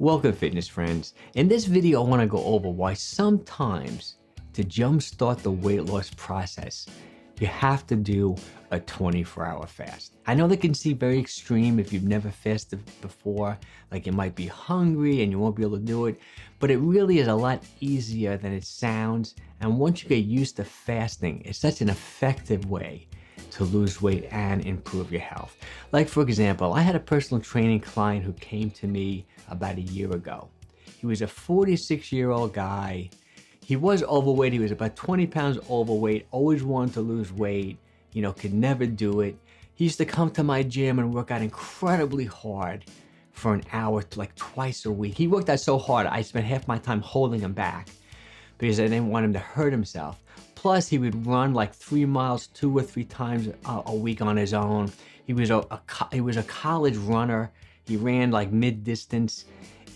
Welcome, fitness friends. In this video, I want to go over why sometimes to jumpstart the weight loss process, you have to do a 24-hour fast. I know that can seem very extreme if you've never fasted before, like you might be hungry and you won't be able to do it, but it really is a lot easier than it sounds. And once you get used to fasting, it's such an effective way to lose weight and improve your health. Like for example, I had a personal training client who came to me about a year ago. He was a 46-year-old guy. He was overweight. He was about 20 pounds overweight, always wanted to lose weight, could never do it. He used to come to my gym and work out incredibly hard for an hour, like twice a week. He worked out so hard, I spent half my time holding him back because I didn't want him to hurt himself. Plus, he would run like 3 miles 2 or 3 times a week on his own. He was a college runner. He ran like mid-distance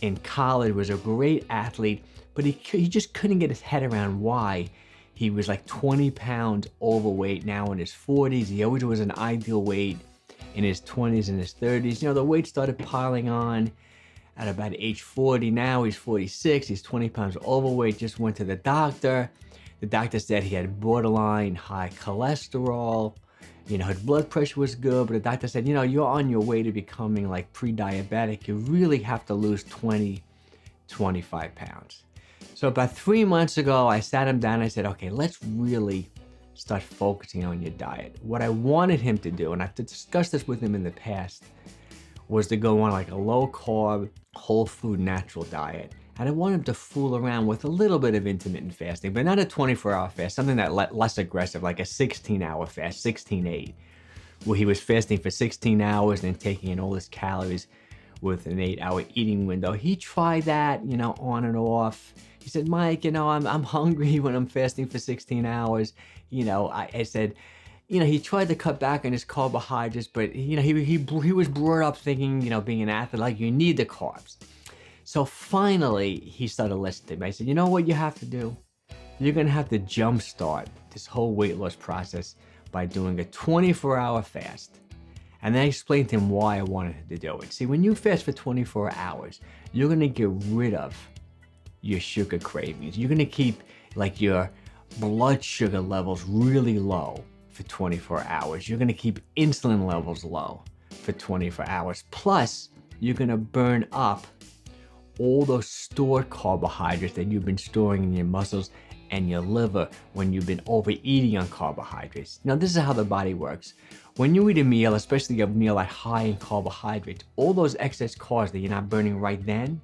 in college, was a great athlete, but he just couldn't get his head around why he was like 20 pounds overweight now in his 40s. He always was an ideal weight in his 20s and his 30s. The weight started piling on at about age 40. Now he's 46, he's 20 pounds overweight, just went to the doctor. The doctor said he had borderline high cholesterol. His blood pressure was good, but the doctor said, you're on your way to becoming like pre-diabetic. You really have to lose 20, 25 pounds. So about 3 months ago, I sat him down and I said, okay, let's really start focusing on your diet. What I wanted him to do, and I've discussed this with him in the past, was to go on like a low carb, whole food, natural diet. And I want him to fool around with a little bit of intermittent fasting, but not a 24-hour fast, something that less aggressive, like a 16-hour fast, 16-8, where he was fasting for 16 hours and then taking in all his calories with an 8-hour eating window. He tried that, on and off. He said, Mike, I'm hungry when I'm fasting for 16 hours. I said, he tried to cut back on his carbohydrates, but he was brought up thinking, being an athlete, like you need the carbs. So finally, he started listening to me. I said, you know what you have to do? You're going to have to jumpstart this whole weight loss process by doing a 24-hour fast. And then I explained to him why I wanted him to do it. See, when you fast for 24 hours, you're going to get rid of your sugar cravings. You're going to keep like your blood sugar levels really low for 24 hours. You're going to keep insulin levels low for 24 hours. Plus, you're going to burn up all those stored carbohydrates that you've been storing in your muscles and your liver when you've been overeating on carbohydrates. Now, this is how the body works. When you eat a meal, especially a meal that's high in carbohydrates, all those excess carbs that you're not burning right then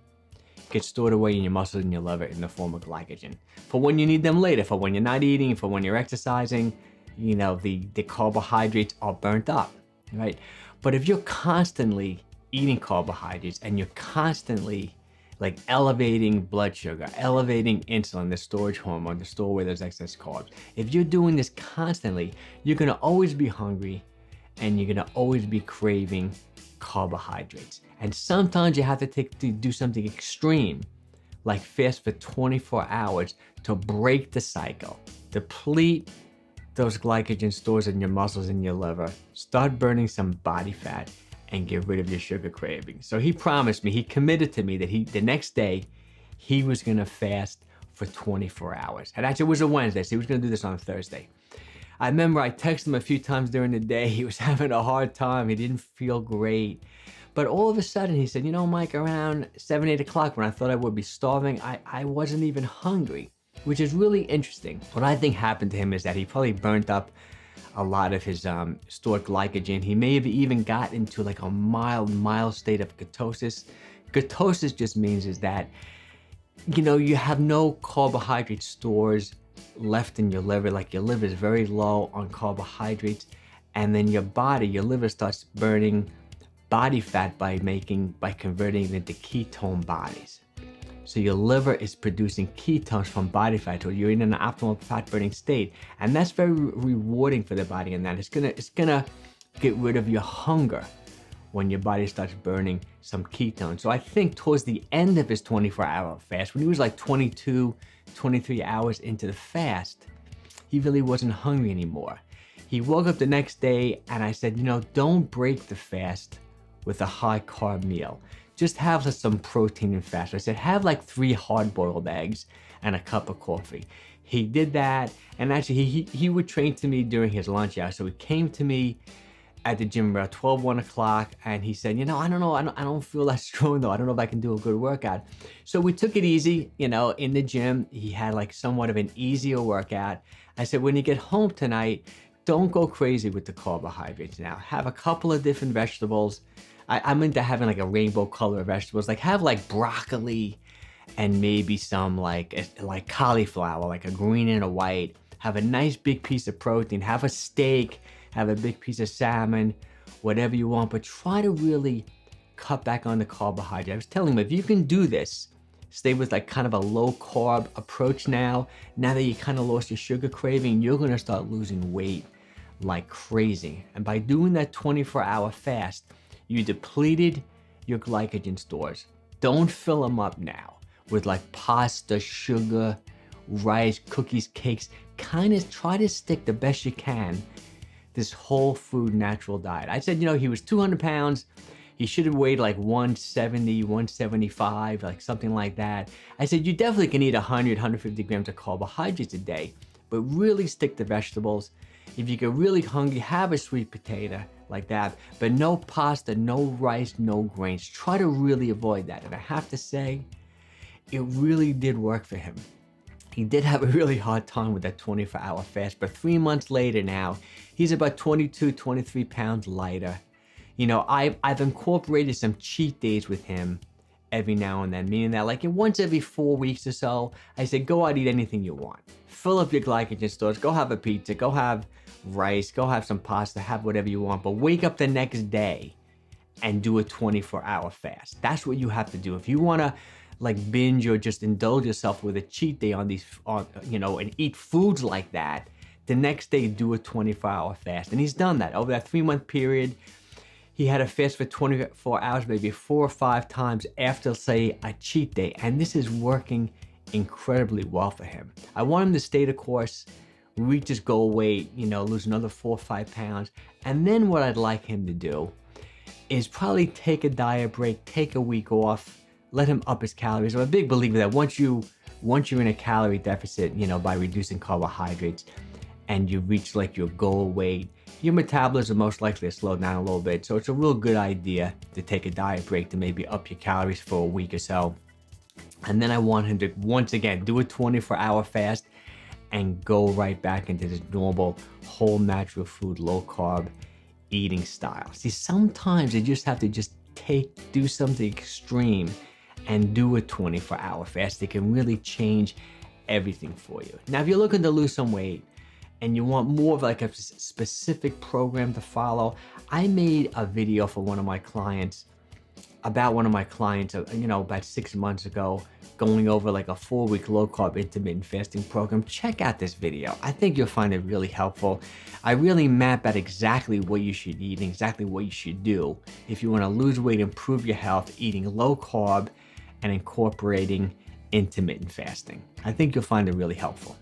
get stored away in your muscles and your liver in the form of glycogen. For when you need them later, for when you're not eating, for when you're exercising, the carbohydrates are burnt up, right? But if you're constantly eating carbohydrates and you're constantly like elevating blood sugar, elevating insulin, the storage hormone, to store away those excess carbs. If you're doing this constantly, you're gonna always be hungry and you're gonna always be craving carbohydrates. And sometimes you have to do something extreme, like fast for 24 hours to break the cycle, deplete those glycogen stores in your muscles and your liver, start burning some body fat, and get rid of your sugar cravings. So he promised me, he committed to me that the next day, he was gonna fast for 24 hours. And actually it was a Wednesday, so he was gonna do this on a Thursday. I remember I texted him a few times during the day. He was having a hard time, he didn't feel great. But all of a sudden he said, Mike, around 7, 8 o'clock when I thought I would be starving, I wasn't even hungry, which is really interesting. What I think happened to him is that he probably burnt up a lot of his stored glycogen. He may have even got into like a mild state of ketosis. Ketosis just means is that, you have no carbohydrate stores left in your liver, like your liver is very low on carbohydrates, and then your liver starts burning body fat by converting it into ketone bodies. So your liver is producing ketones from body fat, so you're in an optimal fat burning state. And that's very rewarding for the body, and that it's gonna get rid of your hunger when your body starts burning some ketones. So I think towards the end of his 24-hour fast, when he was like 22, 23 hours into the fast, he really wasn't hungry anymore. He woke up the next day and I said, don't break the fast with a high carb meal. just have some protein and fat. So I said, have like 3 hard-boiled eggs and a cup of coffee. He did that, and actually he would train to me during his lunch hour. So he came to me at the gym about 12, 1 o'clock, and he said, you know, I don't feel that strong though. I don't know if I can do a good workout. So we took it easy, you know, in the gym. He had like somewhat of an easier workout. I said, when you get home tonight, don't go crazy with the carbohydrates now. Have a couple of different vegetables. I'm into having like a rainbow color of vegetables. Like have like broccoli and maybe some like cauliflower, like a green and a white. Have a nice big piece of protein. Have a steak. Have a big piece of salmon. Whatever you want. But try to really cut back on the carbohydrate. I was telling him, if you can do this, stay with like kind of a low carb approach now that you kind of lost your sugar craving, you're going to start losing weight like crazy. And by doing that 24-hour fast, you depleted your glycogen stores. Don't fill them up now with like pasta, sugar, rice, cookies, cakes. Kind of try to stick the best you can this whole food natural diet. I said, you know, he was 200 pounds. He should have weighed like 170, 175, like something like that. I said, you definitely can eat 100, 150 grams of carbohydrates a day, but really stick to vegetables. If you get really hungry, have a sweet potato like that, but no pasta, no rice, no grains. Try to really avoid that. And I have to say, it really did work for him. He did have a really hard time with that 24-hour fast, but 3 months later now, he's about 22, 23 pounds lighter. You know, I've incorporated some cheat days with him every now and then, meaning that like once every 4 weeks or so, I said, go out, eat anything you want. Fill up your glycogen stores, go have a pizza, go have rice, go have some pasta, have whatever you want, but wake up the next day and do a 24-hour fast. That's what you have to do. If you want to like binge or just indulge yourself with a cheat day on these, you know, and eat foods like that, the next day do a 24-hour fast. And he's done that over that 3-month period. He had a fast for 24 hours, maybe 4 or 5 times after, say, a cheat day. And this is working incredibly well for him. I want him to stay the course, reach his goal weight, you know, lose another 4 or 5 pounds. And then what I'd like him to do is probably take a diet break, take a week off, let him up his calories. I'm a big believer that once you're in a calorie deficit, you know, by reducing carbohydrates and you reach like your goal weight, your metabolism most likely to slow down a little bit. So it's a real good idea to take a diet break to maybe up your calories for a week or so. And then I want him to, once again, do a 24-hour fast and go right back into this normal, whole natural food, low carb eating style. See, sometimes you just have to do something extreme and do a 24-hour fast. It can really change everything for you. Now, if you're looking to lose some weight and you want more of like a specific program to follow, I made a video for one of my clients, you know, about 6 months ago, going over like a 4-week low carb intermittent fasting program. Check out this video. I think you'll find it really helpful. I really map out exactly what you should eat and exactly what you should do if you want to lose weight, improve your health, eating low carb and incorporating intermittent fasting. I think you'll find it really helpful.